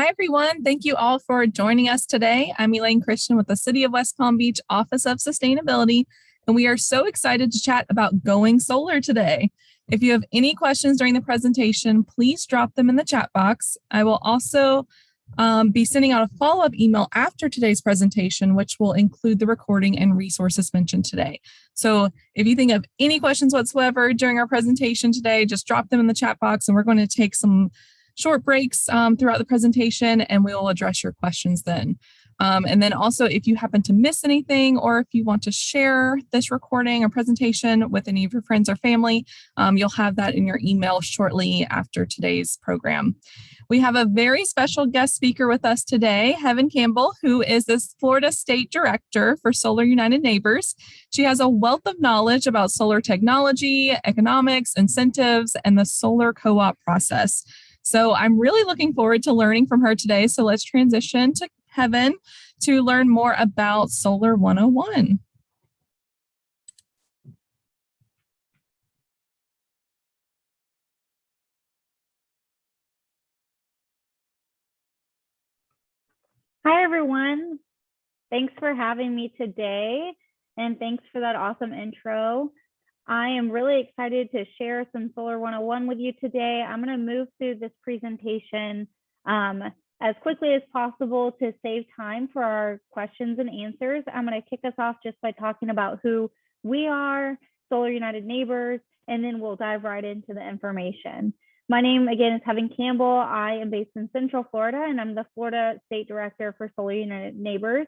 Hi, everyone. Thank you all for joining us today. I'm Elaine Christian with the City of West Palm Beach Office of Sustainability, and we are so excited to chat about going solar today. If you have any questions during the presentation, please drop them in the chat box. I will also be sending out a follow-up email after today's presentation, which will include the recording and resources mentioned today. So if you think of any questions whatsoever during our presentation today, just drop them in the chat box, and we're going to take some short breaks throughout the presentation, and we will address your questions then. And then also, if you happen to miss anything, or if you want to share this recording or presentation with any of your friends or family, you'll have that in your email shortly after today's program. We have a very special guest speaker with us today, Heaven Campbell, who is the Florida State Director for Solar United Neighbors. She has a wealth of knowledge about solar technology, economics, incentives, and the solar co-op process. So I'm really looking forward to learning from her today. So let's transition to Heaven to learn more about Solar 101. Hi, everyone. Thanks for having me today, and thanks for that awesome intro. I am really excited to share some Solar 101 with you today. I'm going to move through this presentation as quickly as possible to save time for our questions and answers. I'm going to kick us off just by talking about who we are, Solar United Neighbors, and then we'll dive right into the information. My name, again, is Heaven Campbell. I am based in Central Florida, and I'm the Florida State Director for Solar United Neighbors.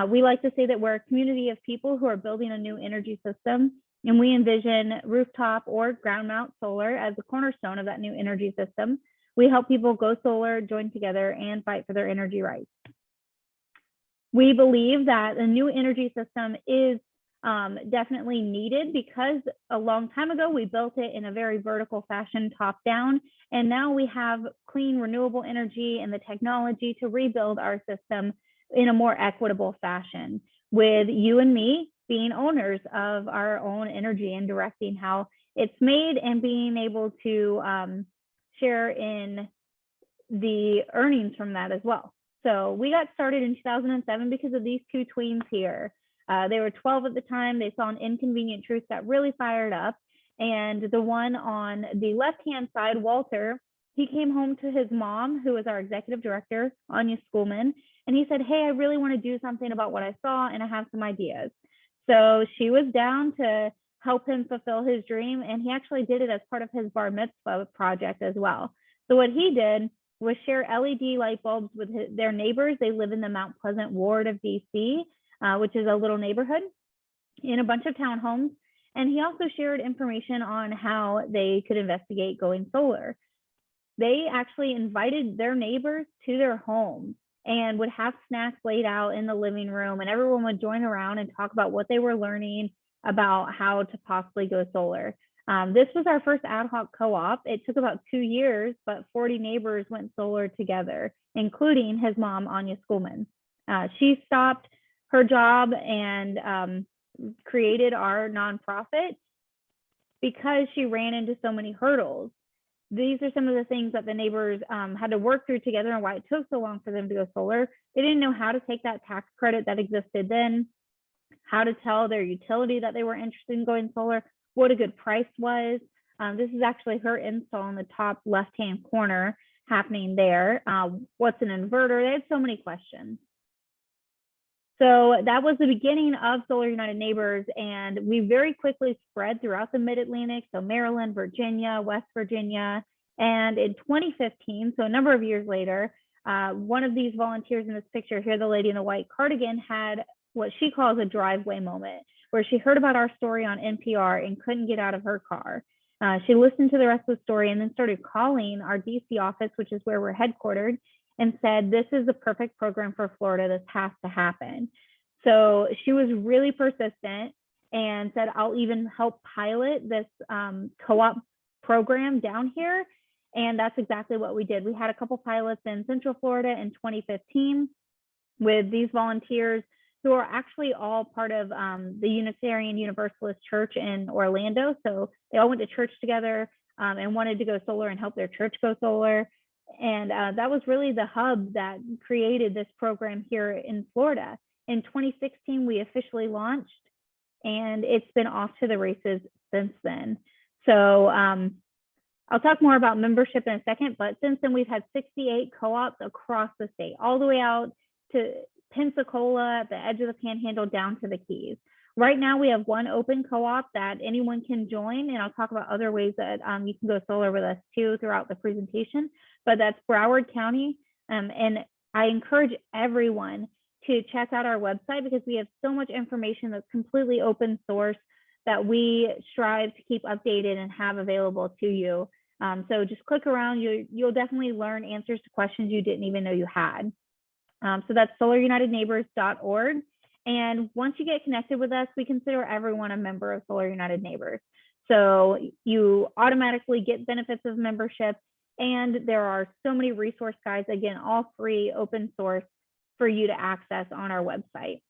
We like to say that we're a community of people who are building a new energy system, and we envision rooftop or ground mount solar as the cornerstone of that new energy system. We help people go solar, join together, and fight for their energy rights. We believe that a new energy system is definitely needed because a long time ago we built it in a very vertical fashion, top down, and now we have clean renewable energy and the technology to rebuild our system in a more equitable fashion, with you and me being owners of our own energy and directing how it's made and being able to share in the earnings from that as well. So we got started in 2007 because of these two tweens here. They were 12 at the time. They saw an inconvenient truth that really fired up. And the one on the left-hand side, Walter, he came home to his mom, who was our executive director, Anya Schoolman, and he said, "Hey, I really want to do something about what I saw, and I have some ideas." So she was down to help him fulfill his dream, and he actually did it as part of his bar mitzvah project as well. So what he did was share LED light bulbs with their neighbors. They live in the Mount Pleasant ward of DC, which is a little neighborhood in a bunch of townhomes. And he also shared information on how they could investigate going solar. They actually invited their neighbors to their home and would have snacks laid out in the living room, and everyone would join around and talk about what they were learning about how to possibly go solar. This was our first ad hoc co-op. It took about 2 years, but 40 neighbors went solar together, including his mom, Anya Schoolman. She stopped her job and created our nonprofit because she ran into so many hurdles. These are some of the things that the neighbors had to work through together and why it took so long for them to go solar. They didn't know how to take that tax credit that existed then, how to tell their utility that they were interested in going solar, what a good price was. This is actually her install in the top left-hand corner happening there. What's an inverter? They had so many questions. So that was the beginning of Solar United Neighbors, and we very quickly spread throughout the Mid-Atlantic, so Maryland, Virginia, West Virginia, and in 2015, so a number of years later, one of these volunteers in this picture here, the lady in the white cardigan, had what she calls a driveway moment, where she heard about our story on NPR and couldn't get out of her car. She listened to the rest of the story and then started calling our DC office, which is where we're headquartered, and said, "This is the perfect program for Florida. This has to happen." So she was really persistent and said, "I'll even help pilot this co-op program down here." And that's exactly what we did. We had a couple pilots in Central Florida in 2015 with these volunteers who are actually all part of the Unitarian Universalist Church in Orlando. So they all went to church together and wanted to go solar and help their church go solar. And that was really the hub that created this program here in Florida. In 2016, we officially launched, and it's been off to the races since then. So I'll talk more about membership in a second, but since then we've had 68 co-ops across the state, all the way out to Pensacola, at the edge of the Panhandle, down to the Keys. Right now we have one open co-op that anyone can join, and I'll talk about other ways that you can go solar with us too throughout the presentation, but that's Broward County. And I encourage everyone to check out our website because we have so much information that's completely open source that we strive to keep updated and have available to you. So just click around, you'll definitely learn answers to questions you didn't even know you had. So that's solarunitedneighbors.org. And once you get connected with us, we consider everyone a member of Solar United Neighbors. So you automatically get benefits of membership, and there are so many resource guides, again, all free, open source for you to access on our website.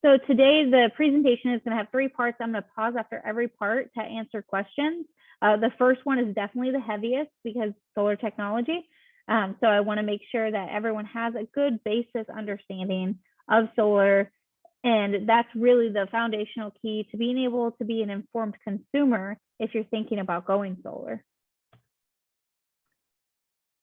So today the presentation is going to have 3 parts. I'm going to pause after every part to answer questions. The first one is definitely the heaviest because solar technology. So I want to make sure that everyone has a good basis understanding of solar. And that's really the foundational key to being able to be an informed consumer if you're thinking about going solar.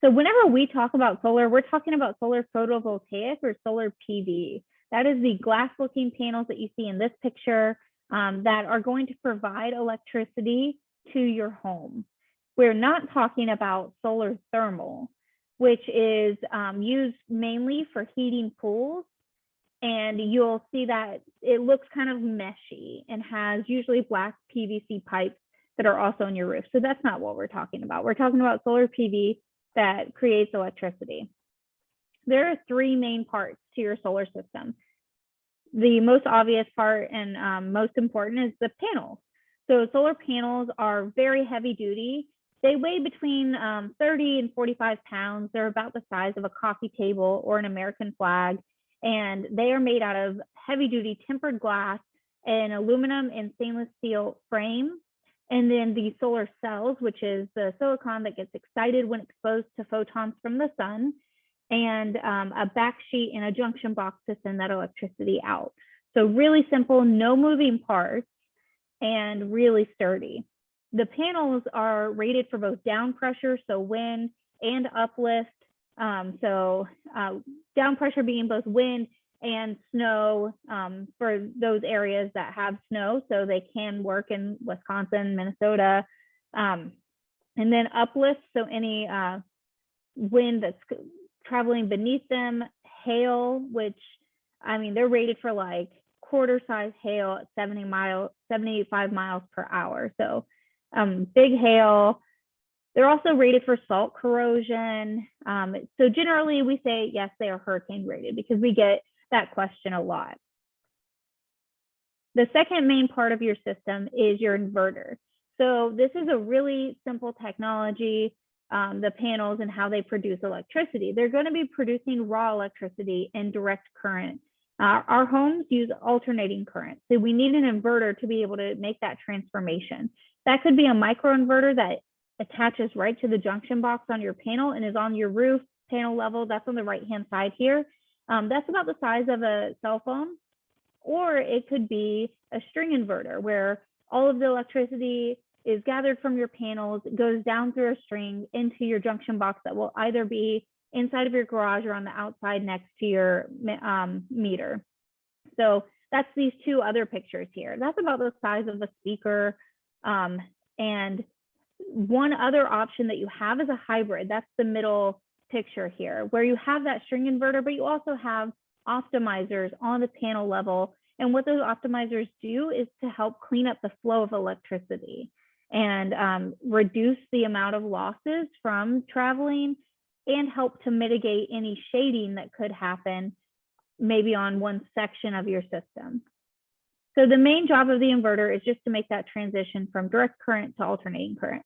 So whenever we talk about solar, we're talking about solar photovoltaic or solar PV. That is the glass looking panels that you see in this picture that are going to provide electricity to your home. We're not talking about solar thermal, which is used mainly for heating pools. And you'll see that it looks kind of meshy and has usually black PVC pipes that are also on your roof. So that's not what we're talking about. We're talking about solar PV that creates electricity. There are 3 main parts to your solar system. The most obvious part and most important is the panels. So solar panels are very heavy duty. They weigh between 30 and 45 pounds. They're about the size of a coffee table or an American flag. And they are made out of heavy duty tempered glass and aluminum and stainless steel frame. And then the solar cells, which is the silicon that gets excited when exposed to photons from the sun, and a backsheet and a junction box to send that electricity out. So really simple, no moving parts, and really sturdy. The panels are rated for both down pressure, so wind, and uplift. Down pressure being both wind and snow for those areas that have snow, so they can work in Wisconsin, Minnesota. And then uplift, so any wind that's traveling beneath them, hail, which, I mean, they're rated for like quarter-size hail at 75 miles per hour. So big hail. They're also rated for salt corrosion. So generally we say, yes, they are hurricane rated because we get that question a lot. The second main part of your system is your inverter. So this is a really simple technology, the panels and how they produce electricity. They're going to be producing raw electricity in direct current. Our homes use alternating current. So we need an inverter to be able to make that transformation. That could be a microinverter that attaches right to the junction box on your panel and is on your roof panel level. That's on the right-hand side here. That's about the size of a cell phone. Or it could be a string inverter where all of the electricity is gathered from your panels, goes down through a string into your junction box that will either be inside of your garage or on the outside next to your meter. So that's these 2 other pictures here. That's about the size of a speaker. And one other option that you have is a hybrid. That's the middle picture here, where you have that string inverter, but you also have optimizers on the panel level. And what those optimizers do is to help clean up the flow of electricity and reduce the amount of losses from traveling and help to mitigate any shading that could happen maybe on one section of your system. So the main job of the inverter is just to make that transition from direct current to alternating current.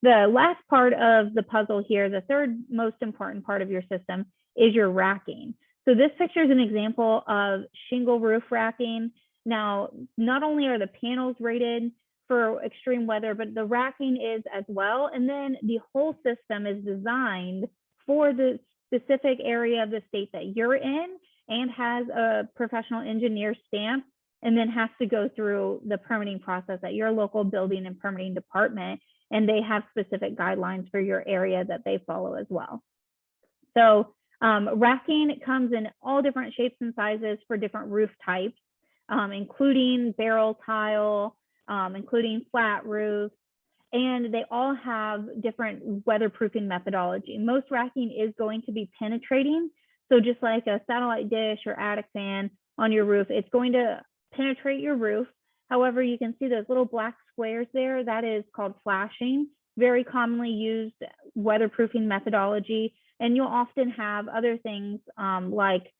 The last part of the puzzle here, the third most important part of your system, is your racking. So this picture is an example of shingle roof racking. Now, not only are the panels rated for extreme weather, but the racking is as well. And then the whole system is designed for the specific area of the state that you're in and has a professional engineer stamp, and then has to go through the permitting process at your local building and permitting department. And they have specific guidelines for your area that they follow as well. So racking comes in all different shapes and sizes for different roof types, including barrel tile, including flat roofs, and they all have different weatherproofing methodology. Most racking is going to be penetrating. So just like a satellite dish or attic fan on your roof, it's going to penetrate your roof. However, you can see those little black squares there. That is called flashing, very commonly used weatherproofing methodology. And you'll often have other things like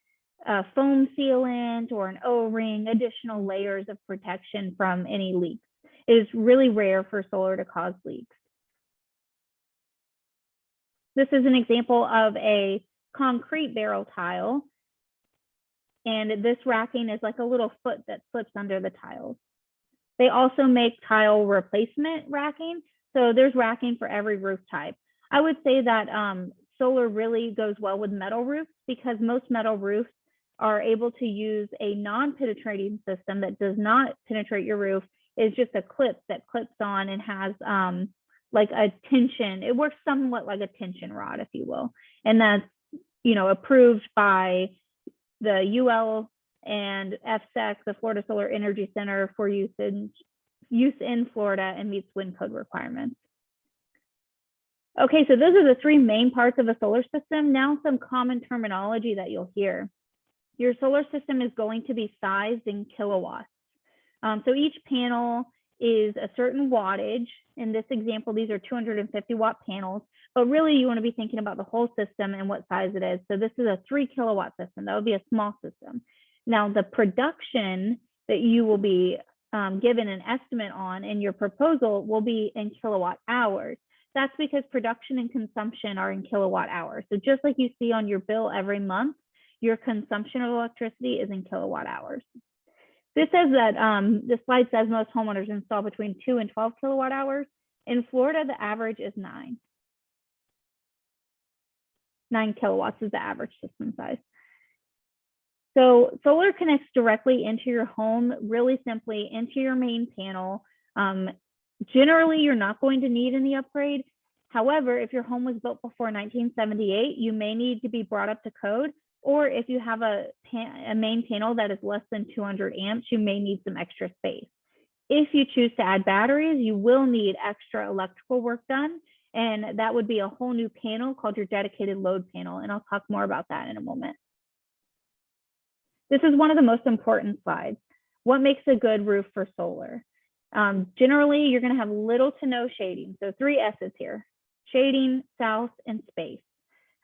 a foam sealant or an O-ring, additional layers of protection from any leaks. It is really rare for solar to cause leaks. This is an example of a concrete barrel tile. And this racking is like a little foot that slips under the tiles. They also make tile replacement racking. So there's racking for every roof type. I would say that solar really goes well with metal roofs because most metal roofs are able to use a non-penetrating system that does not penetrate your roof. It's just a clip that clips on and has like a tension. It works somewhat like a tension rod, if you will. And that's, approved by the UL and FSEC, the Florida Solar Energy Center, for use in Florida and meets wind code requirements. Okay, so those are the three main parts of a solar system. Now some common terminology that you'll hear. Your solar system is going to be sized in kilowatts. So each panel is a certain wattage. In this example, these are 250 watt panels, but really you want to be thinking about the whole system and what size it is. So this is a 3 kilowatt system. That would be a small system. Now the production that you will be given an estimate on in your proposal will be in kilowatt hours. That's because production and consumption are in kilowatt hours. So just like you see on your bill every month, your consumption of electricity is in kilowatt hours. This says that this slide says most homeowners install between 2 and 12 kilowatt hours. In Florida, the average is 9. 9 kilowatts is the average system size. So solar connects directly into your home, really simply into your main panel. Generally, you're not going to need any upgrade. However, if your home was built before 1978, you may need to be brought up to code. Or if you have a main panel that is less than 200 amps, you may need some extra space. If you choose to add batteries, you will need extra electrical work done. And that would be a whole new panel called your dedicated load panel. And I'll talk more about that in a moment. This is one of the most important slides. What makes a good roof for solar? Generally, you're going to have little to no shading. So 3 S's here: shading, south, and space.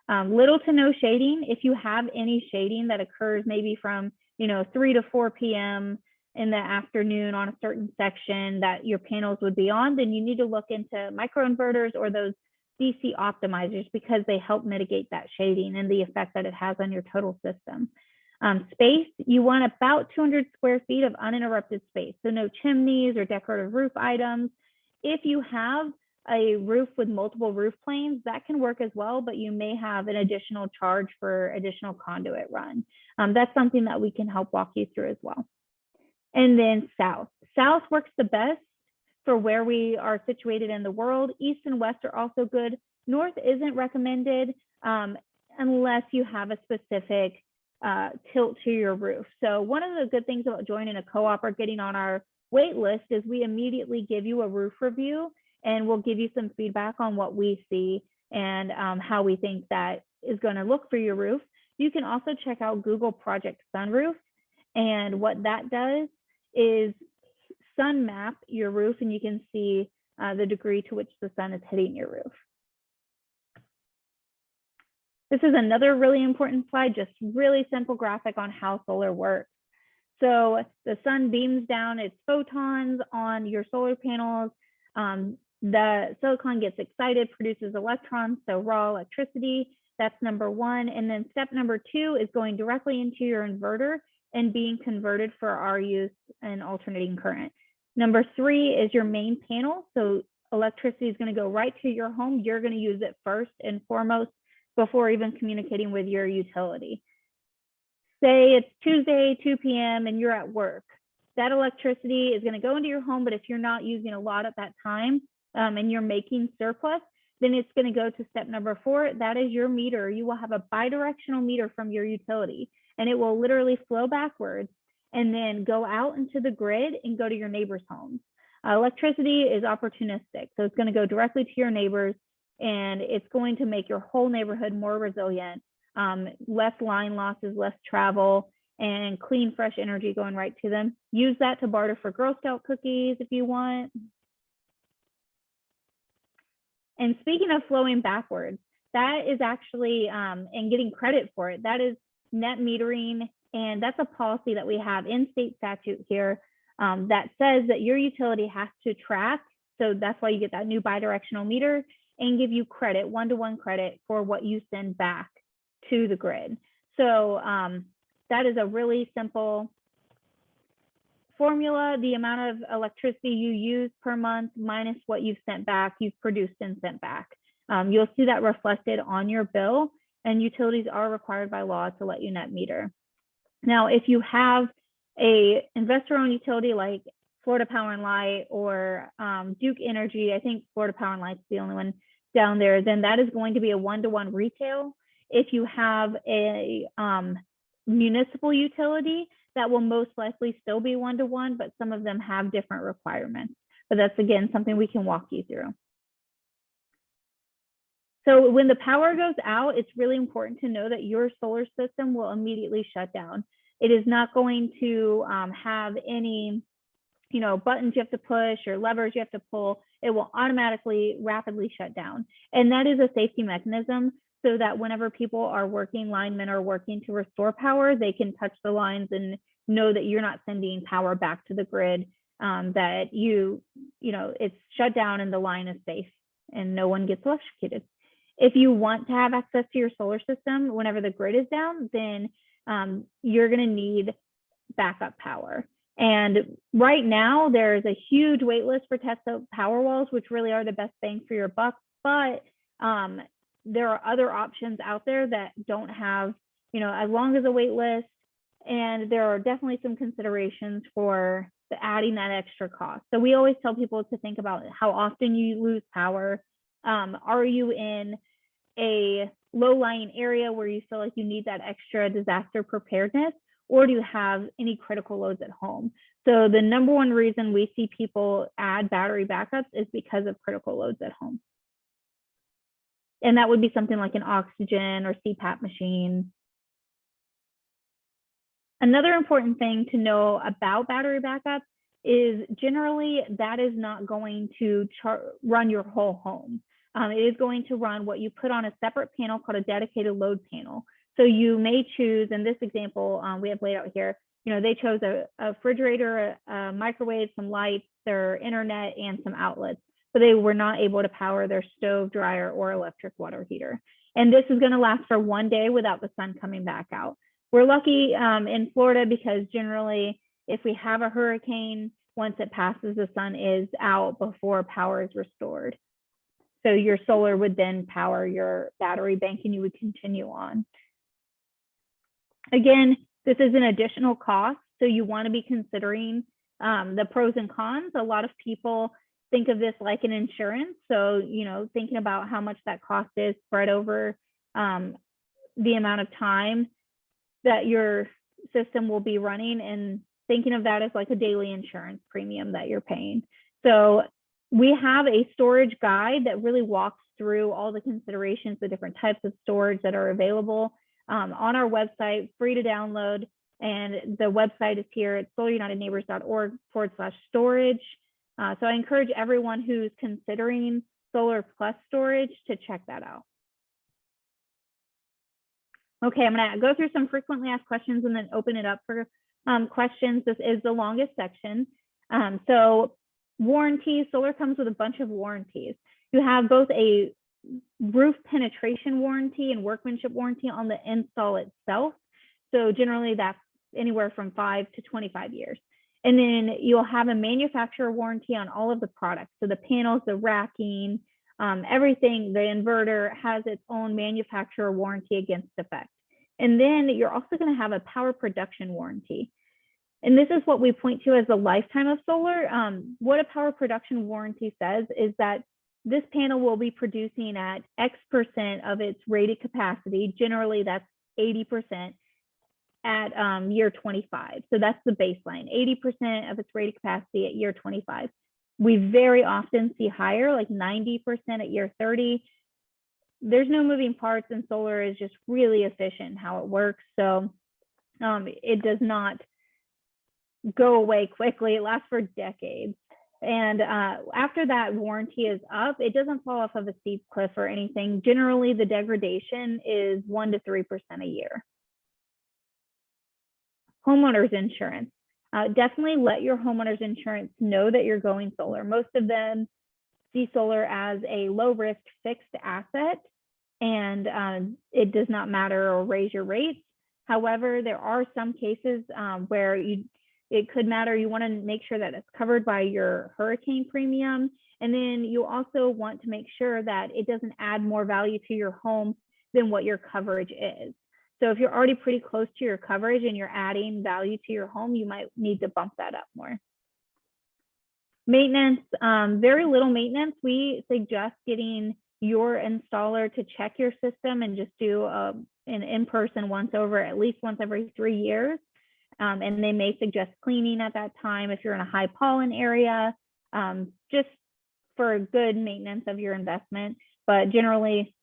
Little to no shading. If you have any shading that occurs maybe from 3 to 4 p.m. in the afternoon on a certain section that your panels would be on, then you need to look into microinverters or those DC optimizers because they help mitigate that shading and the effect that it has on your total system. Space, you want about 200 square feet of uninterrupted space. So no chimneys or decorative roof items. If you have a roof with multiple roof planes, that can work as well, but you may have an additional charge for additional conduit run. That's something that we can help walk you through as well. And then south. South works the best for where we are situated in the world. East and west are also good. North isn't recommended unless you have a specific tilt to your roof. So one of the good things about joining a co-op or getting on our wait list is we immediately give you a roof review and we'll give you some feedback on what we see and how we think that is going to look for your roof. You can also check out Google Project Sunroof, and what that does is sun map your roof and you can see the degree to which the sun is hitting your roof. This is another really important slide, just really simple graphic on how solar works. So the sun beams down its photons on your solar panels. The silicon gets excited, produces electrons, so raw electricity. That's number one. And then step number 2 is going directly into your inverter and being converted for our use in alternating current. Number 3 is your main panel. So electricity is going to go right to your home. You're going to use it first and foremost before even communicating with your utility. Say it's Tuesday, 2 p.m. and you're at work. That electricity is going to go into your home, but if you're not using a lot at that time and you're making surplus, then it's going to go to step number 4. That is your meter. You will have a bidirectional meter from your utility, and it will literally flow backwards and then go out into the grid and go to your neighbors' homes. Electricity is opportunistic, so it's going to go directly to your neighbors, and it's going to make your whole neighborhood more resilient, less line losses, less travel, and clean, fresh energy going right to them. Use that to barter for Girl Scout cookies if you want. And speaking of flowing backwards, that is actually, and getting credit for it, that is net metering. And that's a policy that we have in state statute here that says that your utility has to track. So that's why you get that new bidirectional meter and give you credit, one-to-one credit for what you send back to the grid. So that is a really simple formula. The amount of electricity you use per month minus what you've sent back, you've produced and sent back. You'll see that reflected on your bill, and utilities are required by law to let you net meter. Now, if you have a investor-owned utility like Florida Power and Light or Duke Energy, I think Florida Power and Light's the only one down there, then that is going to be a one-to-one retail. If you have a municipal utility, that will most likely still be one-to-one, but some of them have different requirements. But that's, again, something we can walk you through. So when the power goes out, it's really important to know that your solar system will immediately shut down. It is not going to have any, buttons you have to push or levers you have to pull. It will automatically, rapidly shut down. And that is a safety mechanism so that whenever people are working, linemen are working to restore power, they can touch the lines and know that you're not sending power back to the grid, that it's shut down and the line is safe and no one gets electrocuted. If you want to have access to your solar system whenever the grid is down, then you're going to need backup power. And right now, there's a huge wait list for Tesla Powerwalls, which really are the best bang for your buck. But there are other options out there that don't have, as long as a wait list. And there are definitely some considerations for adding that extra cost. So we always tell people to think about how often you lose power. Are you in a low-lying area where you feel like you need that extra disaster preparedness, or do you have any critical loads at home? So the number one reason we see people add battery backups is because of critical loads at home. And that would be something like an oxygen or CPAP machine. Another important thing to know about battery backups is generally that is not going to run your whole home. It is going to run what you put on a separate panel called a dedicated load panel. So you may choose, in this example we have laid out here, they chose a refrigerator, a microwave, some lights, their internet, and some outlets. But they were not able to power their stove, dryer, or electric water heater. And this is going to last for one day without the sun coming back out. We're lucky in Florida because generally, if we have a hurricane, once it passes, the sun is out before power is restored. So your solar would then power your battery bank and you would continue on. Again, this is an additional cost, so you want to be considering the pros and cons. A lot of people think of this like an insurance. So, thinking about how much that cost is spread over the amount of time that your system will be running, and thinking of that as like a daily insurance premium that you're paying. So we have a storage guide that really walks through all the considerations, the different types of storage that are available on our website, free to download. And the website is here at solarunitedneighbors.org/storage. So I encourage everyone who's considering solar plus storage to check that out. Okay, I'm going to go through some frequently asked questions and then open it up for questions. This is the longest section. So warranties, solar comes with a bunch of warranties. You have both a roof penetration warranty and workmanship warranty on the install itself. So generally that's anywhere from 5 to 25 years. And then you'll have a manufacturer warranty on all of the products. So the panels, the racking, everything, the inverter has its own manufacturer warranty against defect. And then you're also going to have a power production warranty. And this is what we point to as the lifetime of solar. What a power production warranty says is that this panel will be producing at X% of its rated capacity. Generally, that's 80% at year 25. So that's the baseline, 80% of its rated capacity at year 25. We very often see higher, like 90% at year 30. There's no moving parts, and solar is just really efficient in how it works. So it does not go away quickly. It lasts for decades. And after that warranty is up, it doesn't fall off of a steep cliff or anything. Generally, the degradation is 1 to 3% a year. Homeowners insurance. Definitely let your homeowners insurance know that you're going solar. Most of them see solar as a low risk fixed asset, and it does not matter or raise your rates. However, there are some cases where it could matter. You want to make sure that it's covered by your hurricane premium. And then you also want to make sure that it doesn't add more value to your home than what your coverage is. So if you're already pretty close to your coverage and you're adding value to your home, you might need to bump that up more. Maintenance, very little maintenance. We suggest getting your installer to check your system and just do an in-person once over, at least once every 3 years. And they may suggest cleaning at that time if you're in a high pollen area, just for good maintenance of your investment, but generally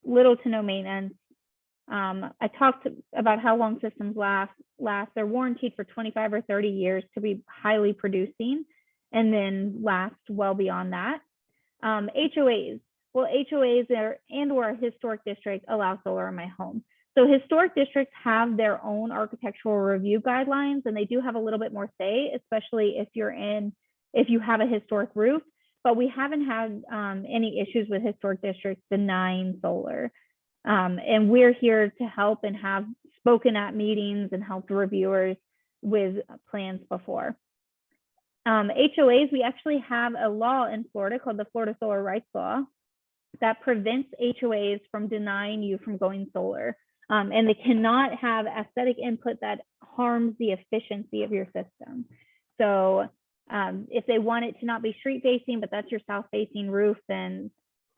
little to no maintenance. I talked about how long systems last. They're warranted for 25 or 30 years to be highly producing, and then last well beyond that. HOAs. Well, HOAs or a historic district allow solar in my home. So historic districts have their own architectural review guidelines, and they do have a little bit more say, especially if you have a historic roof. But we haven't had any issues with historic districts denying solar. And we're here to help and have spoken at meetings and helped reviewers with plans before. HOAs, we actually have a law in Florida called the Florida Solar Rights Law that prevents HOAs from denying you from going solar. And they cannot have aesthetic input that harms the efficiency of your system. So if they want it to not be street facing, but that's your south facing roof, then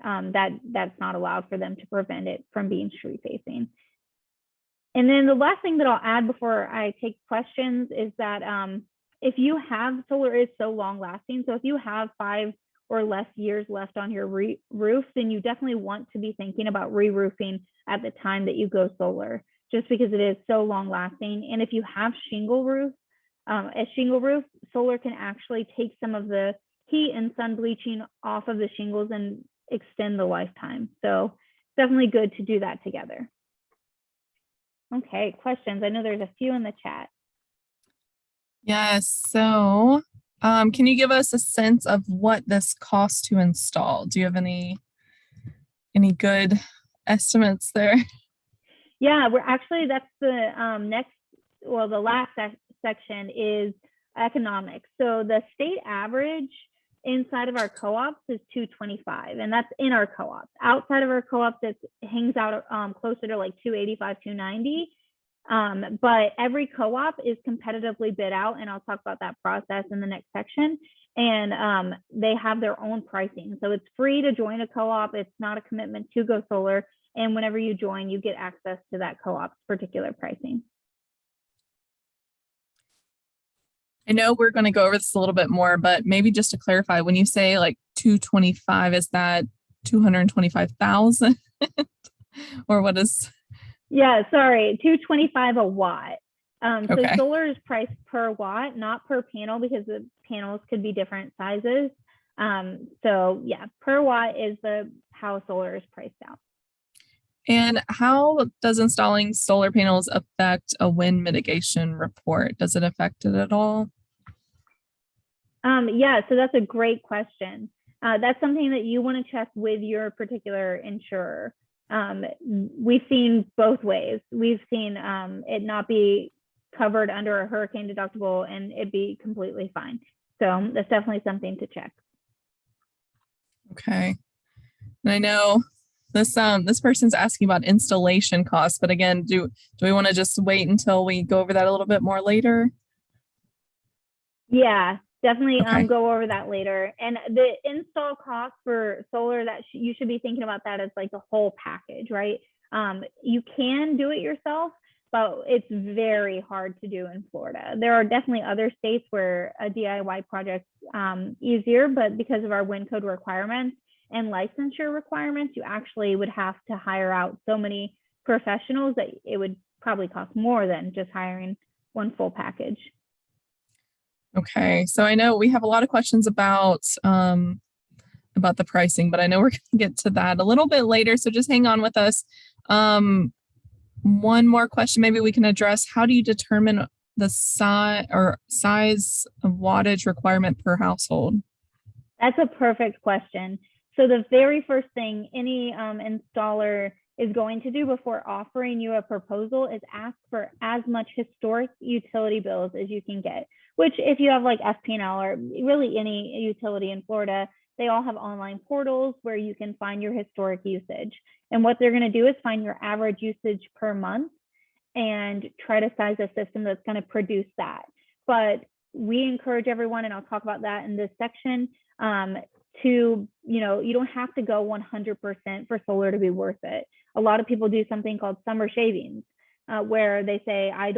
that's not allowed for them to prevent it from being street facing. And then the last thing that I'll add before I take questions is that if you have, solar is so long lasting. So if you have 5 or less years left on your roof, then you definitely want to be thinking about re-roofing at the time that you go solar, just because it is so long lasting. And if you have shingle roof, a shingle roof, solar can actually take some of the heat and sun bleaching off of the shingles and extend the lifetime. So definitely good to do that together. Okay, questions. I know there's a few in the chat. Yes. So can you give us a sense of what this costs to install? Do you have any good estimates there? Yeah, that's the the last section is economics. So the state average inside of our co-ops is $225, and that's in our co-ops. Outside of our co-ops, it hangs out closer to like $285, $290. But every co-op is competitively bid out, and I'll talk about that process in the next section. And they have their own pricing. So it's free to join a co-op. It's not a commitment to go solar. And whenever you join, you get access to that co-op's particular pricing. I know we're going to go over this a little bit more, but maybe just to clarify, when you say like 225, is that 225,000 or what is? Yeah, sorry, 225 a watt. Okay. So solar is priced per watt, not per panel, because the panels could be different sizes. So yeah, per watt is how solar is priced out. And how does installing solar panels affect a wind mitigation report? Does it affect it at all? Yeah, so that's a great question. That's something that you want to check with your particular insurer. We've seen both ways. We've seen it not be covered under a hurricane deductible and it'd be completely fine. So that's definitely something to check. Okay. And I know this person's asking about installation costs, but again, do we want to just wait until we go over that a little bit more later? Yeah, definitely Okay. go over that later. And the install cost for solar, that you should be thinking about that as like the whole package, right? You can do it yourself, but it's very hard to do in Florida. There are definitely other states where a DIY project's easier, but because of our wind code requirements and licensure requirements, you actually would have to hire out so many professionals that it would probably cost more than just hiring one full package. Okay. So I know we have a lot of questions about the pricing, but I know we're going to get to that a little bit later. So just hang on with us. One more question maybe we can address. How do you determine the size of wattage requirement per household? That's a perfect question. So the very first thing any installer is going to do before offering you a proposal is ask for as much historic utility bills as you can get, which if you have like FP&L or really any utility in Florida, they all have online portals where you can find your historic usage. And what they're going to do is find your average usage per month and try to size a system that's going to produce that. But we encourage everyone, and I'll talk about that in this section, to, you don't have to go 100% for solar to be worth it. A lot of people do something called summer shavings, where they say, I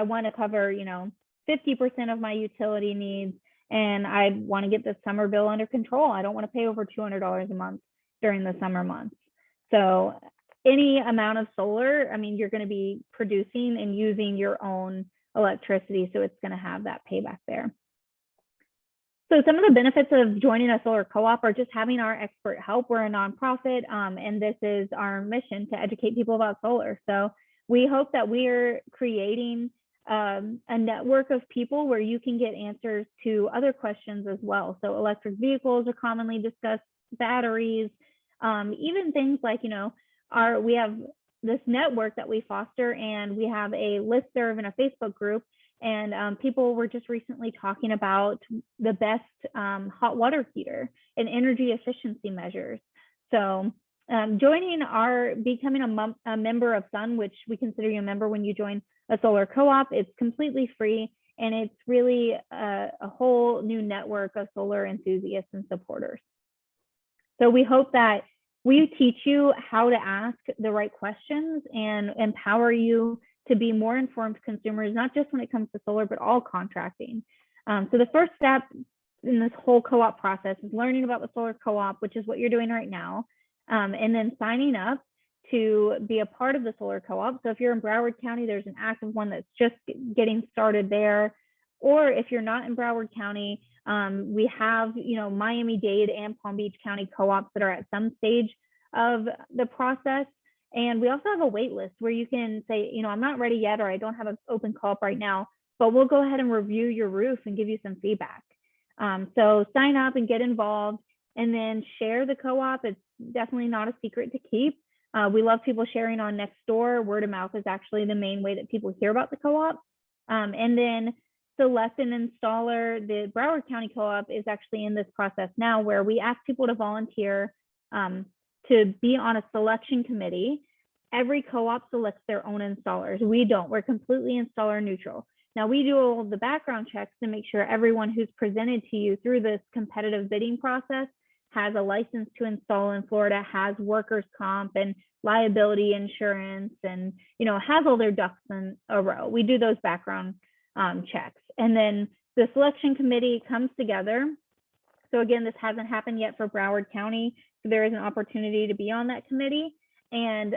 want to cover, 50% of my utility needs, and I want to get the summer bill under control. I don't want to pay over $200 a month during the summer months. So any amount of solar, I mean, you're going to be producing and using your own electricity, so it's going to have that payback there. So some of the benefits of joining a solar co-op are just having our expert help. We're a nonprofit, and this is our mission to educate people about solar. So we hope that we're creating a network of people where you can get answers to other questions as well. So electric vehicles are commonly discussed, batteries, even things like, we have this network that we foster, and we have a listserv and a Facebook group. And people were just recently talking about the best hot water heater and energy efficiency measures. So becoming a member of SUN, which we consider you a member when you join a solar co-op, it's completely free. And it's really a whole new network of solar enthusiasts and supporters. So we hope that we teach you how to ask the right questions and empower you to be more informed consumers, not just when it comes to solar, but all contracting. So the first step in this whole co-op process is learning about the solar co-op, which is what you're doing right now, and then signing up to be a part of the solar co-op. So if you're in Broward County, there's an active one that's just getting started there. Or if you're not in Broward County, we have, Miami-Dade and Palm Beach County co-ops that are at some stage of the process. And we also have a wait list where you can say, I'm not ready yet, or I don't have an open co-op right now, but we'll go ahead and review your roof and give you some feedback. So sign up and get involved, and then share the co-op. It's definitely not a secret to keep. We love people sharing on Nextdoor. Word of mouth is actually the main way that people hear about the co-op. And then select an installer. The Broward County Co-op is actually in this process now, where we ask people to volunteer to be on a selection committee. Every co-op selects their own installers. We don't. We're completely installer neutral. Now, we do all of the background checks to make sure everyone who's presented to you through this competitive bidding process has a license to install in Florida, has workers' comp and liability insurance, and has all their ducks in a row. We do those background checks. And then the selection committee comes together. So again, this hasn't happened yet for Broward County. So there is an opportunity to be on that committee. And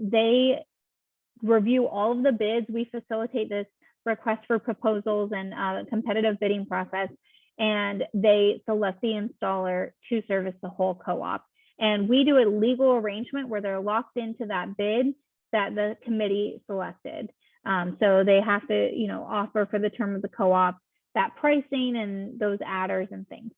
they review all of the bids. We facilitate this request for proposals and competitive bidding process. And they select the installer to service the whole co-op. And we do a legal arrangement where they're locked into that bid that the committee selected. So they have to, offer for the term of the co-op that pricing and those adders and things.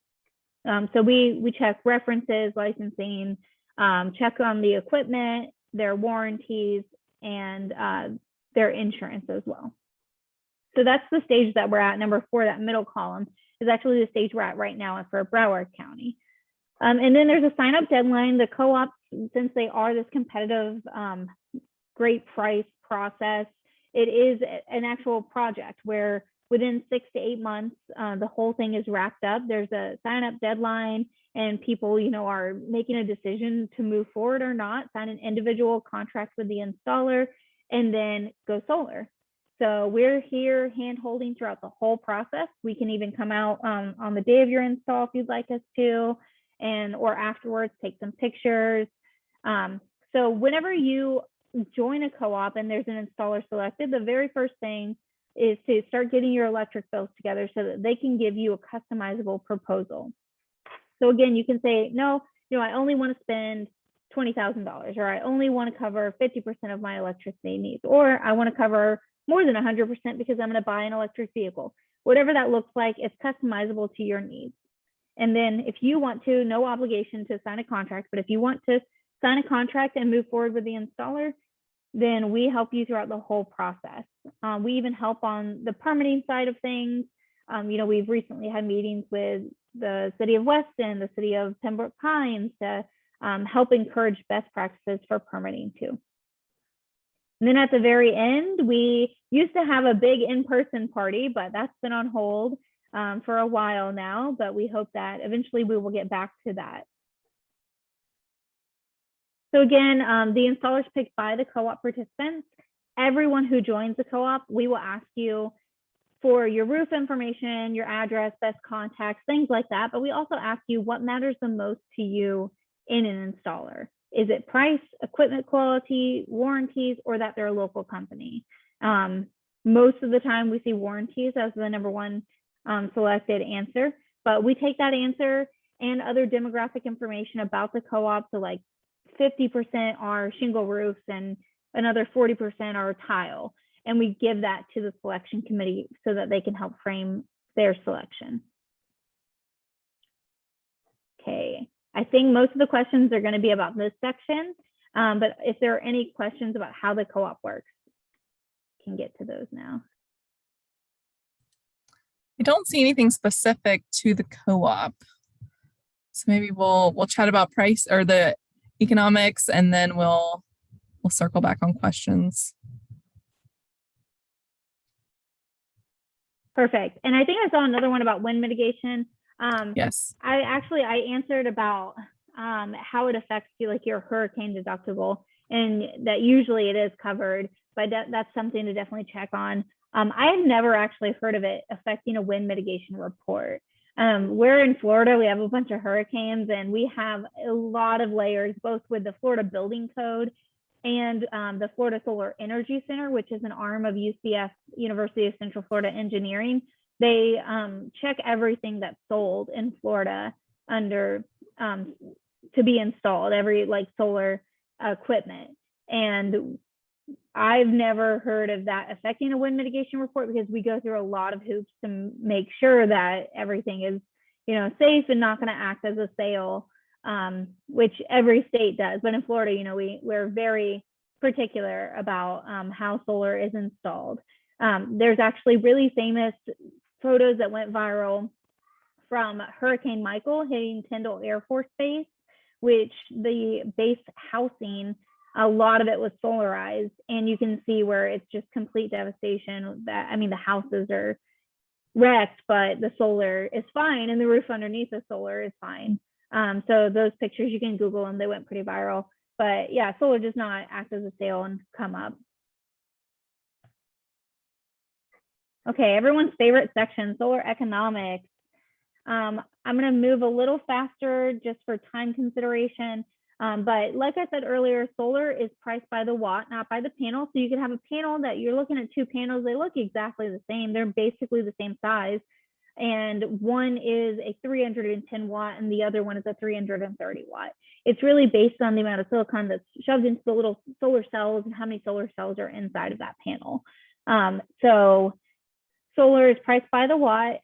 So we check references, licensing, check on the equipment, their warranties, and their insurance as well. So that's the stage that we're at. Number 4, that middle column, is actually the stage we're at right now for Broward County. And then there's a sign up deadline. The co-ops, since they are this competitive, great price process, it is an actual project where within 6 to 8 months, the whole thing is wrapped up. There's a sign up deadline, and people, are making a decision to move forward or not, sign an individual contract with the installer, and then go solar. So we're here hand holding throughout the whole process. We can even come out on the day of your install if you'd like us to, or afterwards take some pictures. So whenever you join a co-op and there's an installer selected, the very first thing is to start getting your electric bills together so that they can give you a customizable proposal. So again, you can say, no, I only want to spend $20,000, or I only want to cover 50% of my electricity needs, or I want to cover more than 100% because I'm going to buy an electric vehicle. Whatever that looks like, it's customizable to your needs. And then if you want to, no obligation to sign a contract, but if you want to sign a contract and move forward with the installer, then we help you throughout the whole process. We even help on the permitting side of things. We've recently had meetings with the city of Weston, the city of Pembroke Pines, to help encourage best practices for permitting too. And then at the very end, we used to have a big in-person party, but that's been on hold for a while now, but we hope that eventually we will get back to that. So again, the installers picked by the co-op participants. Everyone who joins the co-op, we will ask you for your roof information, your address, best contacts, things like that. But we also ask you what matters the most to you in an installer. Is it price, equipment quality, warranties, or that they're a local company? Most of the time we see warranties as the number one selected answer, but we take that answer and other demographic information about the co-op. So like 50% are shingle roofs and another 40% are tile. And we give that to the selection committee so that they can help frame their selection. Okay, I think most of the questions are going to be about this section, but if there are any questions about how the co-op works, I can get to those now. I don't see anything specific to the co-op. So maybe we'll chat about price or the economics, and then we'll circle back on questions. Perfect. And I think I saw another one about wind mitigation. Yes. I answered about how it affects you, like your hurricane deductible, and that usually it is covered, but that's something to definitely check on. I have never actually heard of it affecting a wind mitigation report. We're in Florida, we have a bunch of hurricanes, and we have a lot of layers, both with the Florida Building Code and the Florida Solar Energy Center, which is an arm of UCF, University of Central Florida Engineering. They check everything that's sold in Florida under to be installed, every like solar equipment. And I've never heard of that affecting a wind mitigation report, because we go through a lot of hoops to make sure that everything is, safe and not going to act as a sale, which every state does. But in Florida, we're very particular about how solar is installed. There's actually really famous photos that went viral from Hurricane Michael hitting Tyndall Air Force Base, which the base housing, a lot of it was solarized, and you can see where it's just complete devastation. The houses are wrecked, but the solar is fine, and the roof underneath the solar is fine. So those pictures, you can Google them, they went pretty viral. But yeah, solar does not act as a sale and come up. Okay, everyone's favorite section, solar economics. I'm going to move a little faster just for time consideration. But like I said earlier, solar is priced by the watt, not by the panel. So you can have a panel that you're looking at, two panels, they look exactly the same. They're basically the same size. And one is a 310 watt and the other one is a 330 watt. It's really based on the amount of silicon that's shoved into the little solar cells and how many solar cells are inside of that panel. So solar is priced by the watt.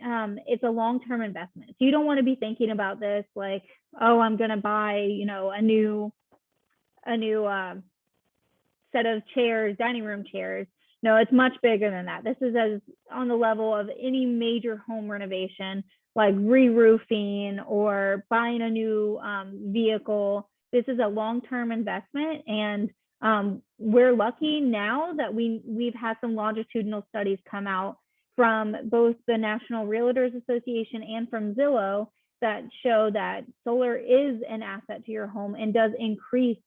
It's a long-term investment. So you don't want to be thinking about this like, oh, I'm going to buy, a new set of chairs, dining room chairs. No, it's much bigger than that. This is as on the level of any major home renovation, like re-roofing or buying a new vehicle. This is a long-term investment, and we're lucky now that we've had some longitudinal studies come out from both the National Realtors Association and from Zillow that show that solar is an asset to your home and does increase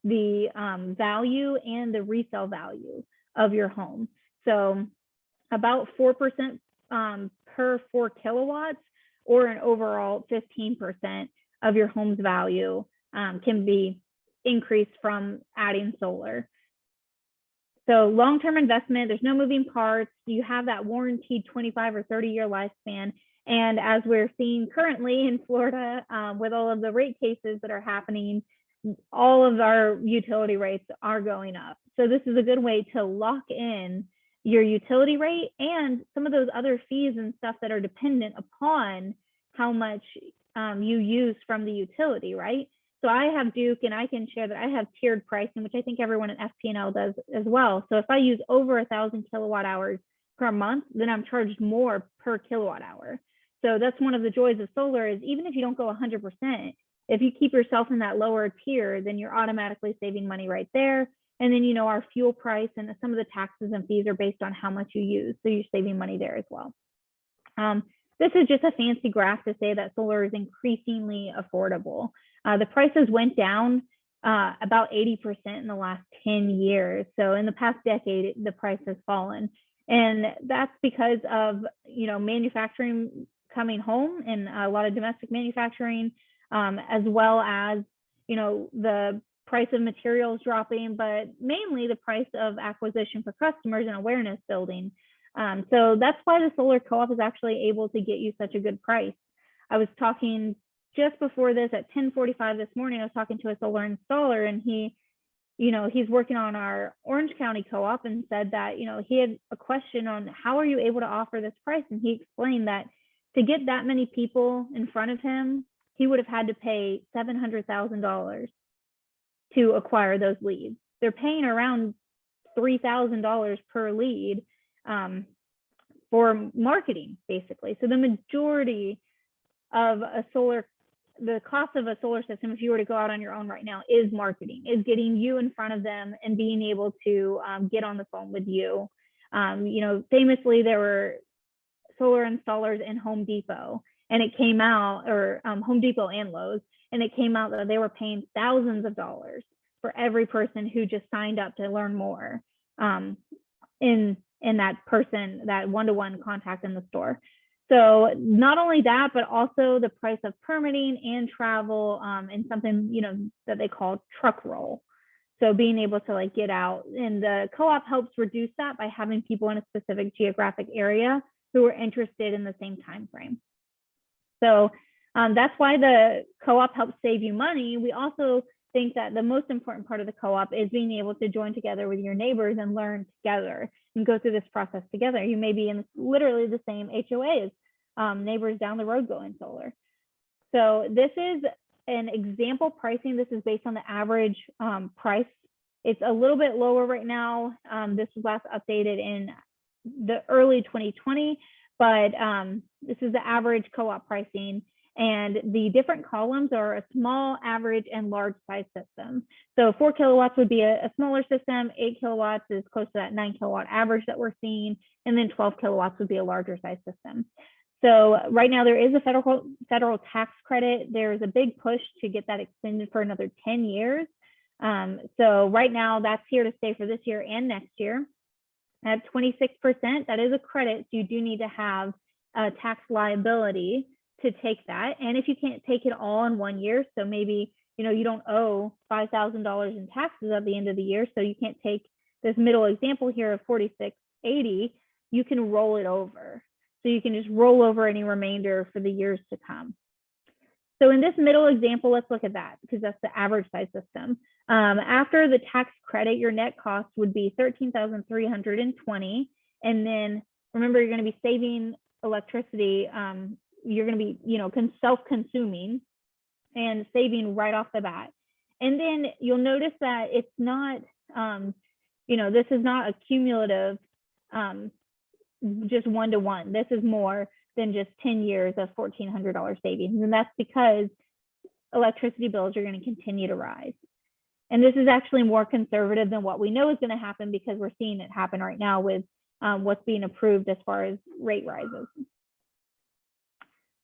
the value and the resale value of your home. So about 4% per 4 kilowatts, or an overall 15% of your home's value can be increased from adding solar. So long-term investment, there's no moving parts. You have that warranted 25 or 30-year lifespan. And as we're seeing currently in Florida, with all of the rate cases that are happening, all of our utility rates are going up. So this is a good way to lock in your utility rate and some of those other fees and stuff that are dependent upon how much you use from the utility, right? So I have Duke, and I can share that I have tiered pricing, which I think everyone at FP&L does as well. So if I use over 1,000 kilowatt hours per month, then I'm charged more per kilowatt hour. So that's one of the joys of solar, is even if you don't go 100%, if you keep yourself in that lower tier, then you're automatically saving money right there. And then, our fuel price and some of the taxes and fees are based on how much you use. So you're saving money there as well. This is just a fancy graph to say that solar is increasingly affordable. The prices went down about 80% in the last 10 years. So in the past decade, the price has fallen. And that's because of, manufacturing coming home, and a lot of domestic manufacturing, as well as, the price of materials dropping, but mainly the price of acquisition for customers and awareness building. So that's why the solar co-op is actually able to get you such a good price. I was talking just before this at 10:45 this morning, I was talking to a solar installer, and he's working on our Orange County co-op, and said that, he had a question on how are you able to offer this price? And he explained that to get that many people in front of him, he would have had to pay $700,000 to acquire those leads. They're paying around $3,000 per lead for marketing, basically. So the majority of the cost of a solar system, if you were to go out on your own right now, is marketing, is getting you in front of them and being able to get on the phone with you. Famously, there were solar installers in Home Depot, and it came out, or Home Depot and Lowe's, and it came out that they were paying thousands of dollars for every person who just signed up to learn more in that one-to-one contact in the store. So not only that, but also the price of permitting and travel, and something, that they call truck roll. So being able to get out, and the co-op helps reduce that by having people in a specific geographic area who are interested in the same time frame. So that's why the co-op helps save you money. We also think that the most important part of the co-op is being able to join together with your neighbors and learn together and go through this process together. You may be in literally the same HOAs, neighbors down the road going solar. So this is an example pricing. This is based on the average price. It's a little bit lower right now. This was last updated in the early 2020, but this is the average co-op pricing. And the different columns are a small, average, and large size system. So 4 kilowatts would be a smaller system. 8 kilowatts is close to that 9 kilowatt average that we're seeing. And then 12 kilowatts would be a larger size system. So right now there is a federal tax credit. There's a big push to get that extended for another 10 years. So right now that's here to stay for this year and next year. At 26%, that is a credit. So you do need to have a tax liability to take that. And if you can't take it all in 1 year, so maybe you don't owe $5,000 in taxes at the end of the year, so you can't take this middle example here of 4680, you can roll it over. So you can just roll over any remainder for the years to come. So in this middle example, let's look at that, because that's the average size system. After the tax credit, your net cost would be $13,320. And then remember, you're going to be saving electricity. You're going to be, self-consuming and saving right off the bat. And then you'll notice that it's not, this is not a cumulative, just one-to-one. This is more than just 10 years of $1,400 savings. And that's because electricity bills are going to continue to rise. And this is actually more conservative than what we know is going to happen, because we're seeing it happen right now with what's being approved as far as rate rises.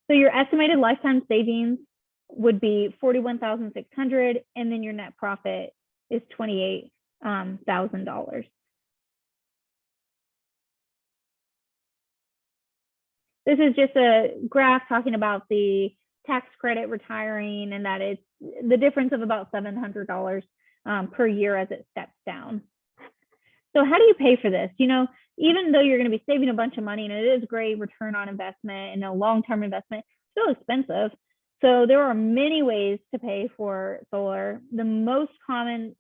So your estimated lifetime savings would be $41,600, and then your net profit is $28,000. This is just a graph talking about the tax credit retiring, and that it's the difference of about $700 per year as it steps down. So how do you pay for this? Even though you're going to be saving a bunch of money, and it is great return on investment and a long-term investment, it's still expensive. So there are many ways to pay for solar. The most common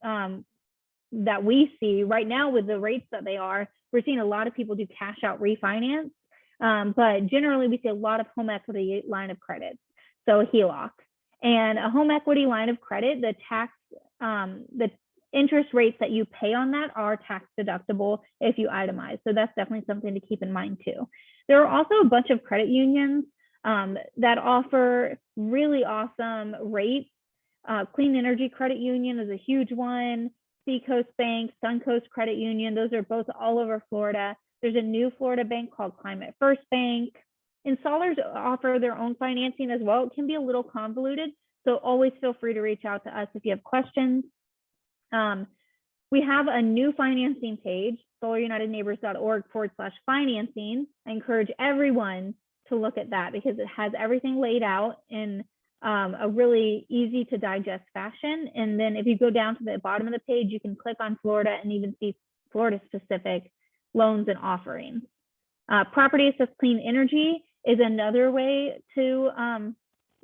that we see right now with the rates that they are, we're seeing a lot of people do cash out refinance. But generally we see a lot of home equity line of credit, so a HELOC. And a home equity line of credit, the interest rates that you pay on that are tax deductible if you itemize. So that's definitely something to keep in mind too. There are also a bunch of credit unions that offer really awesome rates. Clean Energy Credit Union is a huge one. Seacoast Bank, Suncoast Credit Union, those are both all over Florida. There's a new Florida bank called Climate First Bank. Installers offer their own financing as well. It can be a little convoluted, so always feel free to reach out to us if you have questions. We have a new financing page, solarunitedneighbors.org/financing. I encourage everyone to look at that because it has everything laid out in a really easy to digest fashion. And then if you go down to the bottom of the page, you can click on Florida and even see Florida specific loans and offerings. Property Assist Clean Energy is another way to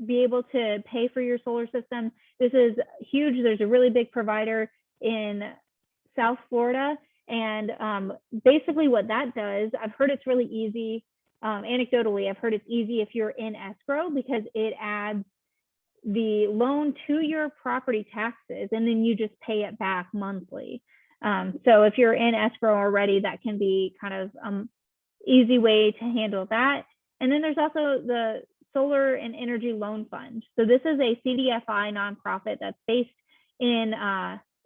be able to pay for your solar system. This is huge. There's a really big provider in South Florida. And basically what that does, I've heard it's really easy. Anecdotally, I've heard it's easy if you're in escrow, because it adds the loan to your property taxes and then you just pay it back monthly. So if you're in escrow already, that can be kind of easy way to handle that. And then there's also the Solar and Energy Loan Fund. So this is a CDFI nonprofit that's based in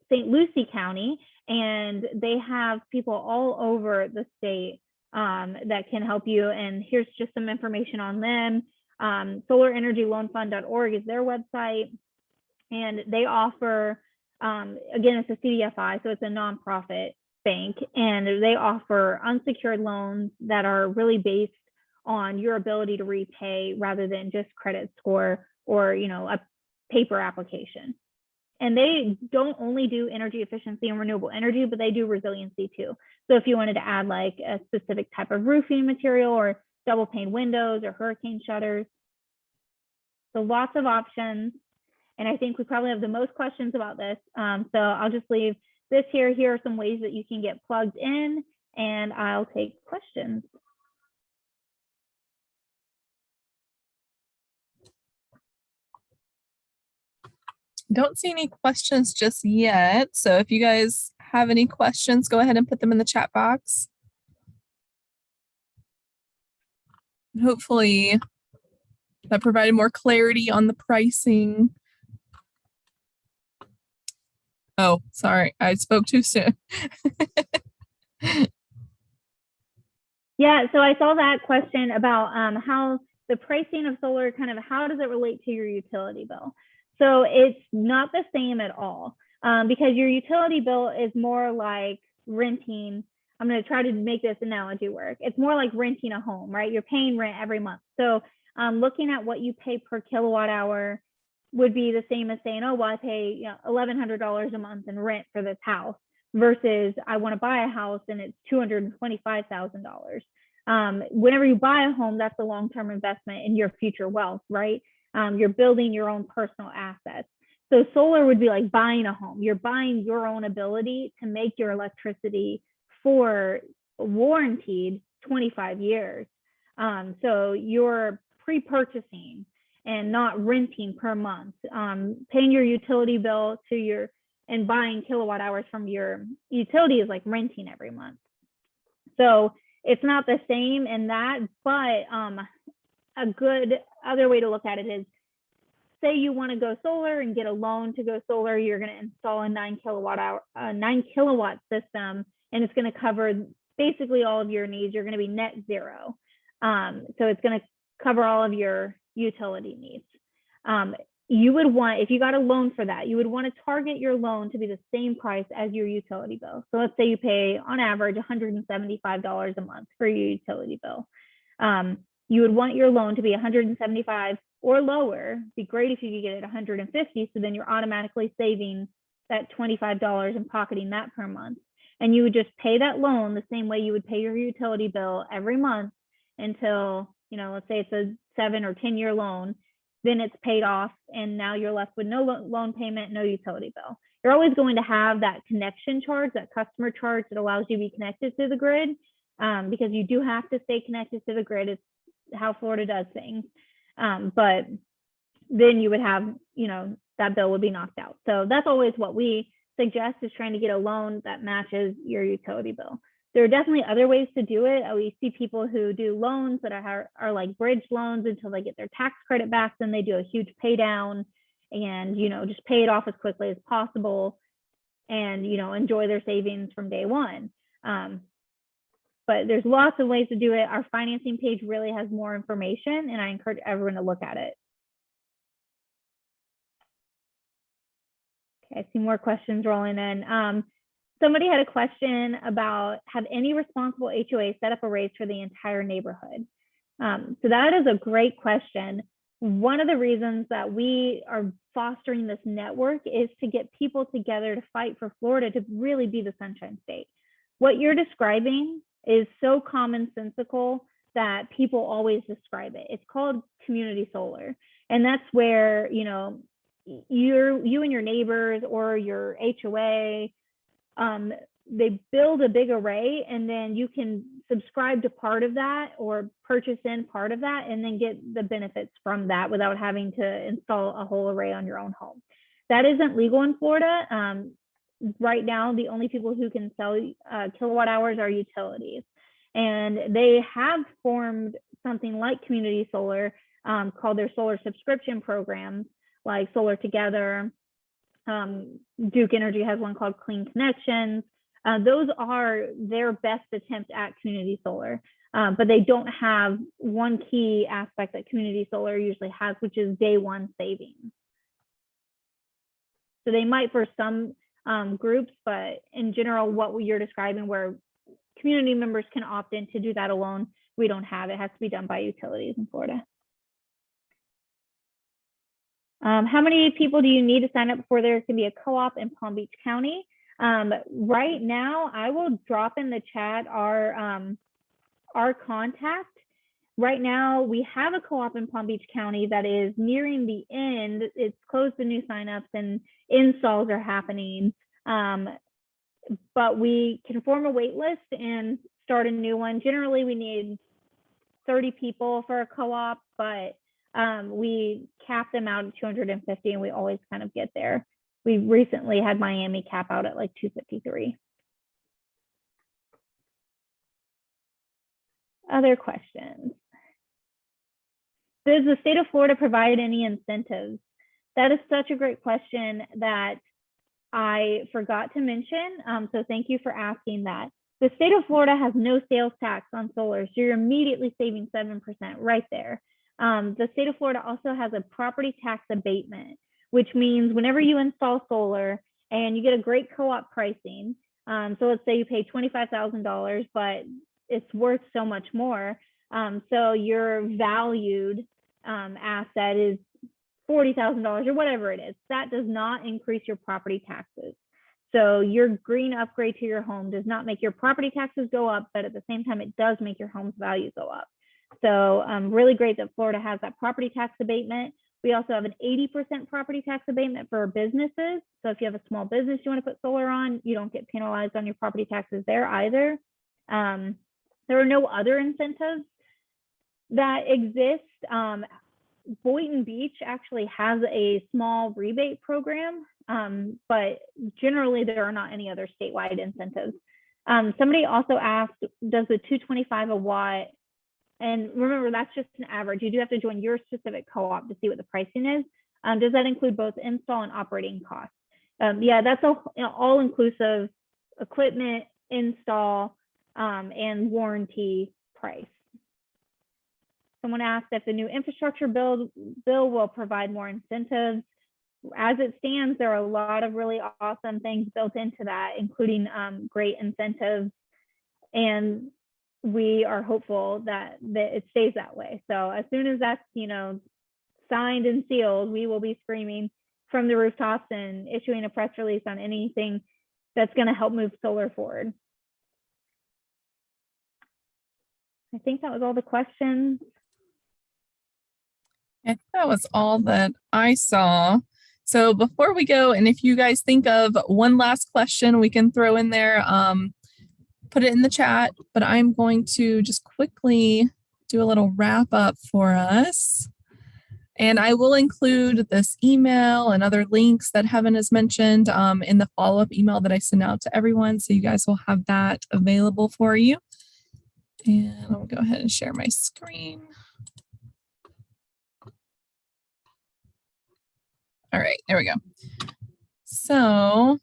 St. Lucie County, and they have people all over the state that can help you. And here's just some information on them. SolarEnergyLoanFund.org is their website, and they offer, again, it's a CDFI, so it's a nonprofit bank, and they offer unsecured loans that are really based on your ability to repay rather than just credit score or a paper application. And they don't only do energy efficiency and renewable energy, but they do resiliency too. So if you wanted to add like a specific type of roofing material or double pane windows or hurricane shutters. So lots of options. And I think we probably have the most questions about this. So I'll just leave this here. Here are some ways that you can get plugged in, and I'll take questions. Don't see any questions just yet. So if you guys have any questions, go ahead and put them in the chat box. Hopefully that provided more clarity on the pricing. Oh, sorry, I spoke too soon. Yeah, so I saw that question about how the pricing of solar how does it relate to your utility bill? So it's not the same at all, because your utility bill is more like renting. I'm going to try to make this analogy work. It's more like renting a home, right? You're paying rent every month. So looking at what you pay per kilowatt hour would be the same as saying, oh, well, I pay $1,100 a month in rent for this house, versus I want to buy a house and it's $225,000. Whenever you buy a home, that's a long-term investment in your future wealth, right? You're building your own personal assets. So solar would be like buying a home. You're buying your own ability to make your electricity for warranted 25 years. So you're pre-purchasing and not renting per month, paying your utility bill to your and buying kilowatt hours from your utility is like renting every month. So it's not the same in that, but a good other way to look at it is, say you want to go solar and get a loan to go solar, you're going to install a 9 kilowatt system, and it's going to cover basically all of your needs. You're going to be net zero. So it's going to cover all of your utility needs. You would want, if you got a loan for that, you would want to target your loan to be the same price as your utility bill. So let's say you pay on average $175 a month for your utility bill. You would want your loan to be $175 or lower. It'd be great if you could get it $150, so then you're automatically saving that $25 and pocketing that per month. And you would just pay that loan the same way you would pay your utility bill every month until, you know, let's say it's a 7 or 10-year loan, then it's paid off, and now you're left with no loan payment, no utility bill. You're always going to have that connection charge, that customer charge that allows you to be connected to the grid, because you do have to stay connected to the grid. It's how Florida does things. But then you would have, you know, that bill would be knocked out. So that's always what we suggest, is trying to get a loan that matches your utility bill. There are definitely other ways to do it. We see people who do loans that are like bridge loans until they get their tax credit back. Then they do a huge pay down and, you know, just pay it off as quickly as possible and, you know, enjoy their savings from day one. But there's lots of ways to do it. Our financing page really has more information, and I encourage everyone to look at it. Okay, I see more questions rolling in. Somebody had a question about, have any responsible HOA set up a raise for the entire neighborhood? So that is a great question. One of the reasons that we are fostering this network is to get people together to fight for Florida to really be the Sunshine State. What you're describing is so commonsensical that people always describe it. It's called community solar. And that's where, you know, you and your neighbors or your HOA, they build a big array, and then you can subscribe to part of that or purchase in part of that and then get the benefits from that without having to install a whole array on your own home. That isn't legal in Florida. Right now, the only people who can sell kilowatt hours are utilities. And they have formed something like community solar called their solar subscription programs, like Solar Together. Duke Energy has one called Clean Connections. Those are their best attempt at community solar, but they don't have one key aspect that community solar usually has, which is day one savings. So they might for some groups, but in general, what you're describing, where community members can opt in to do that alone, we don't have. It has to be done by utilities in Florida. How many people do you need to sign up before there can be a co-op in Palm Beach County? Right now, I will drop in the chat our contact. Right now, we have a co-op in Palm Beach County that is nearing the end. It's closed to new signups and installs are happening. But we can form a wait list and start a new one. Generally, we need 30 people for a co-op, but we cap them out at 250, and we always kind of get there. We recently had Miami cap out at like 253. Other questions? Does the state of Florida provide any incentives? That is such a great question that I forgot to mention. So thank you for asking that. The state of Florida has no sales tax on solar, so you're immediately saving 7% right there. The state of Florida also has a property tax abatement, which means whenever you install solar and you get a great co-op pricing, so let's say you pay $25,000, but it's worth so much more. So your valued asset is $40,000 or whatever it is. That does not increase your property taxes. So your green upgrade to your home does not make your property taxes go up, but at the same time, it does make your home's value go up. So really great that Florida has that property tax abatement. We also have an 80% property tax abatement for businesses. So if you have a small business you want to put solar on, you don't get penalized on your property taxes there either. There are no other incentives that exist Boynton Beach actually has a small rebate program, but generally there are not any other statewide incentives. Somebody also asked, does the $2.25 a watt, and remember that's just an average. You do have to join your specific co-op to see what the pricing is. Does that include both install and operating costs? Yeah, that's all inclusive equipment, install, and warranty price. Someone asked if the new infrastructure bill will provide more incentives. As it stands, there are a lot of really awesome things built into that, including great incentives. And we are hopeful that it stays that way. So as soon as that's, signed and sealed, we will be screaming from the rooftops and issuing a press release on anything that's going to help move solar forward. I think that was all the questions. I think that was all that I saw. So before we go, and if you guys think of one last question we can throw in there, put it in the chat, but I'm going to just quickly do a little wrap up for us. And I will include this email and other links that Heaven has mentioned in the follow-up email that I send out to everyone. So you guys will have that available for you. And I'll go ahead and share my screen. All right, there we go. So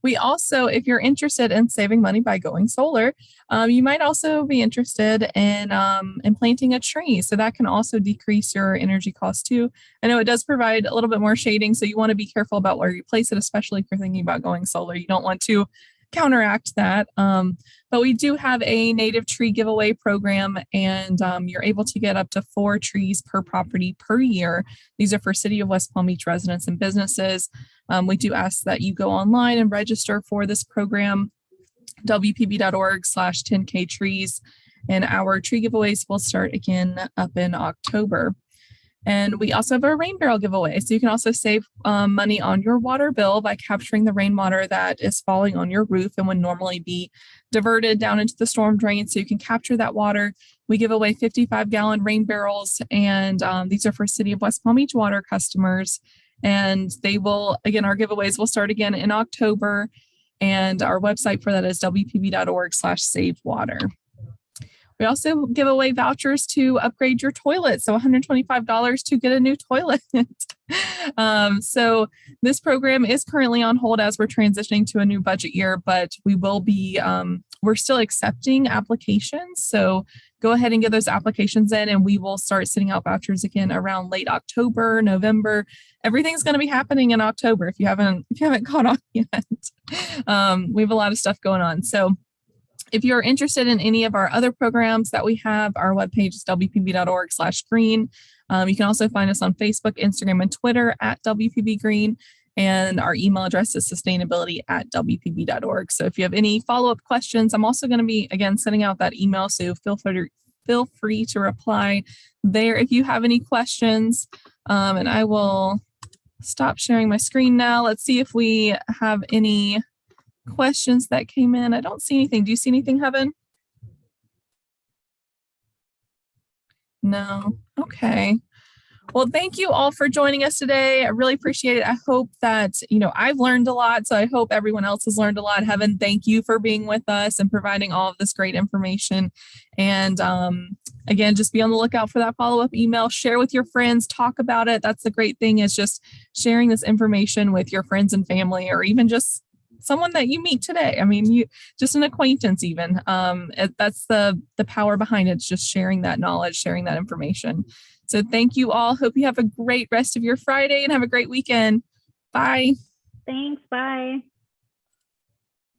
we also, if you're interested in saving money by going solar, you might also be interested in planting a tree. So that can also decrease your energy cost too. I know it does provide a little bit more shading, so you want to be careful about where you place it, especially if you're thinking about going solar. You don't want to counteract that. But we do have a native tree giveaway program, and you're able to get up to 4 trees per property per year. These are for City of West Palm Beach residents and businesses. We do ask that you go online and register for this program, wpb.org/10K trees. And our tree giveaways will start again up in October. And we also have a rain barrel giveaway. So you can also save money on your water bill by capturing the rainwater that is falling on your roof and would normally be diverted down into the storm drain. So you can capture that water. We give away 55-gallon rain barrels, and these are for City of West Palm Beach water customers. And they will, again, our giveaways will start again in October. And our website for that is wpb.org/savewater. We also give away vouchers to upgrade your toilet. So $125 to get a new toilet. So this program is currently on hold as we're transitioning to a new budget year, but we will be, we're still accepting applications. So go ahead and get those applications in, and we will start sending out vouchers again around late October, November. Everything's going to be happening in October if you haven't caught on yet. We have a lot of stuff going on. So if you're interested in any of our other programs that we have, our webpage is wpb.org/green. You can also find us on Facebook, Instagram, and Twitter at WPBGreen. And our email address is sustainability@wpb.org. So if you have any follow-up questions, I'm also going to be, again, sending out that email. So feel free to reply there if you have any questions. And I will stop sharing my screen now. Let's see if we have any questions that came in. I don't see anything. Do you see anything, Heaven? No. Okay. Well, thank you all for joining us today. I really appreciate it. I hope that, I've learned a lot. So I hope everyone else has learned a lot. Heaven, thank you for being with us and providing all of this great information. And again, just be on the lookout for that follow-up email. Share with your friends, talk about it. That's the great thing, is just sharing this information with your friends and family, or even just someone that you meet today. I mean, just an acquaintance even. That's the power behind it. It's just sharing that knowledge, sharing that information. So thank you all. Hope you have a great rest of your Friday and have a great weekend. Bye. Thanks. Bye.